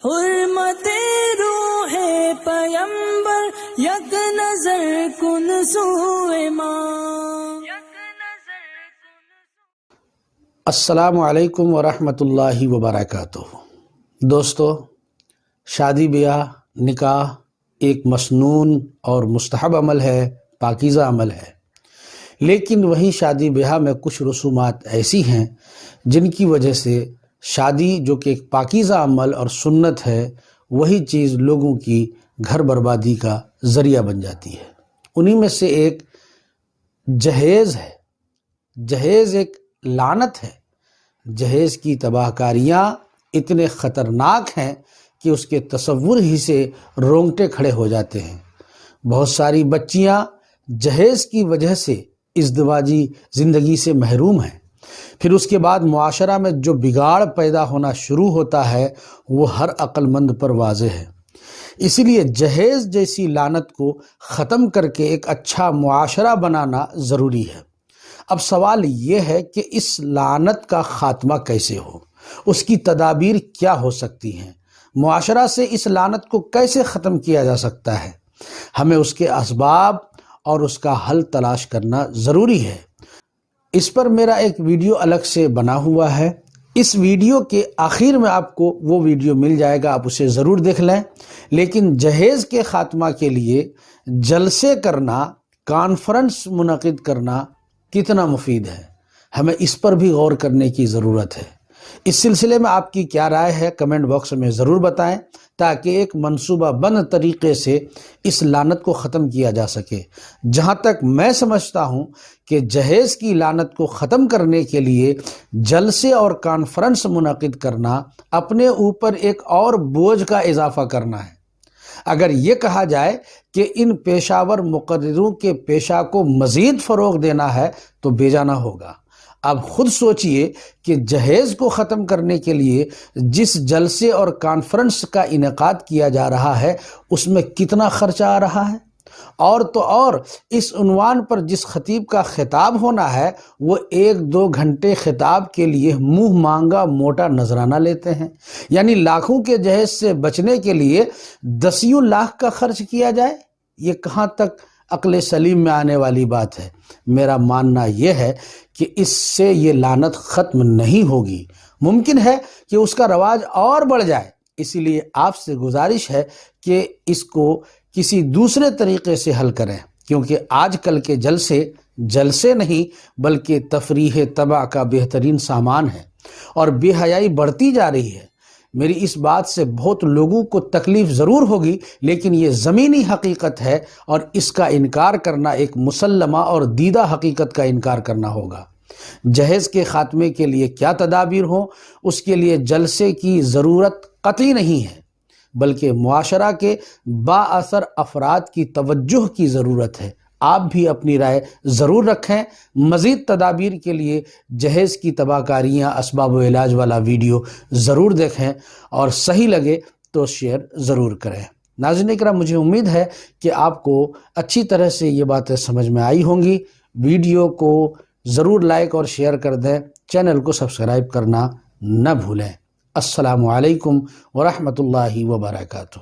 حرمت روح پیمبر یک نظر کن سوئے ماں. السلام علیکم ورحمۃ اللہ وبرکاتہ. دوستو، شادی بیاہ نکاح ایک مسنون اور مستحب عمل ہے، پاکیزہ عمل ہے، لیکن وہیں شادی بیاہ میں کچھ رسومات ایسی ہیں جن کی وجہ سے شادی جو کہ ایک پاکیزہ عمل اور سنت ہے، وہی چیز لوگوں کی گھر بربادی کا ذریعہ بن جاتی ہے. انہی میں سے ایک جہیز ہے. جہیز ایک لعنت ہے. جہیز کی تباہ کاریاں اتنے خطرناک ہیں کہ اس کے تصور ہی سے رونگٹے کھڑے ہو جاتے ہیں. بہت ساری بچیاں جہیز کی وجہ سے ازدواجی زندگی سے محروم ہیں. پھر اس کے بعد معاشرہ میں جو بگاڑ پیدا ہونا شروع ہوتا ہے وہ ہر عقل مند پر واضح ہے. اسی لیے جہیز جیسی لعنت کو ختم کر کے ایک اچھا معاشرہ بنانا ضروری ہے. اب سوال یہ ہے کہ اس لعنت کا خاتمہ کیسے ہو، اس کی تدابیر کیا ہو سکتی ہیں، معاشرہ سے اس لعنت کو کیسے ختم کیا جا سکتا ہے. ہمیں اس کے اسباب اور اس کا حل تلاش کرنا ضروری ہے. اس پر میرا ایک ویڈیو الگ سے بنا ہوا ہے. اس ویڈیو کے آخر میں آپ کو وہ ویڈیو مل جائے گا، آپ اسے ضرور دیکھ لیں. لیکن جہیز کے خاتمہ کے لیے جلسے کرنا، کانفرنس منعقد کرنا کتنا مفید ہے، ہمیں اس پر بھی غور کرنے کی ضرورت ہے. اس سلسلے میں آپ کی کیا رائے ہے کمنٹ باکس میں ضرور بتائیں تاکہ ایک منصوبہ بند طریقے سے اس لعنت کو ختم کیا جا سکے. جہاں تک میں سمجھتا ہوں کہ جہیز کی لعنت کو ختم کرنے کے لیے جلسے اور کانفرنس منعقد کرنا اپنے اوپر ایک اور بوجھ کا اضافہ کرنا ہے. اگر یہ کہا جائے کہ ان پیشہ ور مقرروں کے پیشہ کو مزید فروغ دینا ہے تو بیجانا ہوگا. اب خود سوچئے کہ جہیز کو ختم کرنے کے لیے جس جلسے اور کانفرنس کا انعقاد کیا جا رہا ہے اس میں کتنا خرچہ آ رہا ہے، اور تو اور اس عنوان پر جس خطیب کا خطاب ہونا ہے وہ 1-2 گھنٹے خطاب کے لیے منہ مانگا موٹا نذرانہ لیتے ہیں. یعنی لاکھوں کے جہیز سے بچنے کے لیے 10 لاکھ کا خرچ کیا جائے. یہ کہاں تک عقل سلیم میں آنے والی بات ہے؟ میرا ماننا یہ ہے کہ اس سے یہ لعنت ختم نہیں ہوگی. ممکن ہے کہ اس کا رواج اور بڑھ جائے. اسی لیے آپ سے گزارش ہے کہ اس کو کسی دوسرے طریقے سے حل کریں، کیونکہ آج کل کے جلسے نہیں بلکہ تفریح تباہ کا بہترین سامان ہے اور بے حیائی بڑھتی جا رہی ہے. میری اس بات سے بہت لوگوں کو تکلیف ضرور ہوگی، لیکن یہ زمینی حقیقت ہے اور اس کا انکار کرنا ایک مسلمہ اور دیدہ حقیقت کا انکار کرنا ہوگا. جہیز کے خاتمے کے لیے کیا تدابیر ہوں، اس کے لیے جلسے کی ضرورت قطعی نہیں ہے، بلکہ معاشرہ کے با اثر افراد کی توجہ کی ضرورت ہے. آپ بھی اپنی رائے ضرور رکھیں. مزید تدابیر کے لیے جہیز کی تباہ کاریاں اسباب و علاج والا ویڈیو ضرور دیکھیں اور صحیح لگے تو شیئر ضرور کریں. ناظرین اکرام، مجھے امید ہے کہ آپ کو اچھی طرح سے یہ باتیں سمجھ میں آئی ہوں گی. ویڈیو کو ضرور لائک اور شیئر کر دیں. چینل کو سبسکرائب کرنا نہ بھولیں. السلام علیکم ورحمۃ اللہ وبرکاتہ.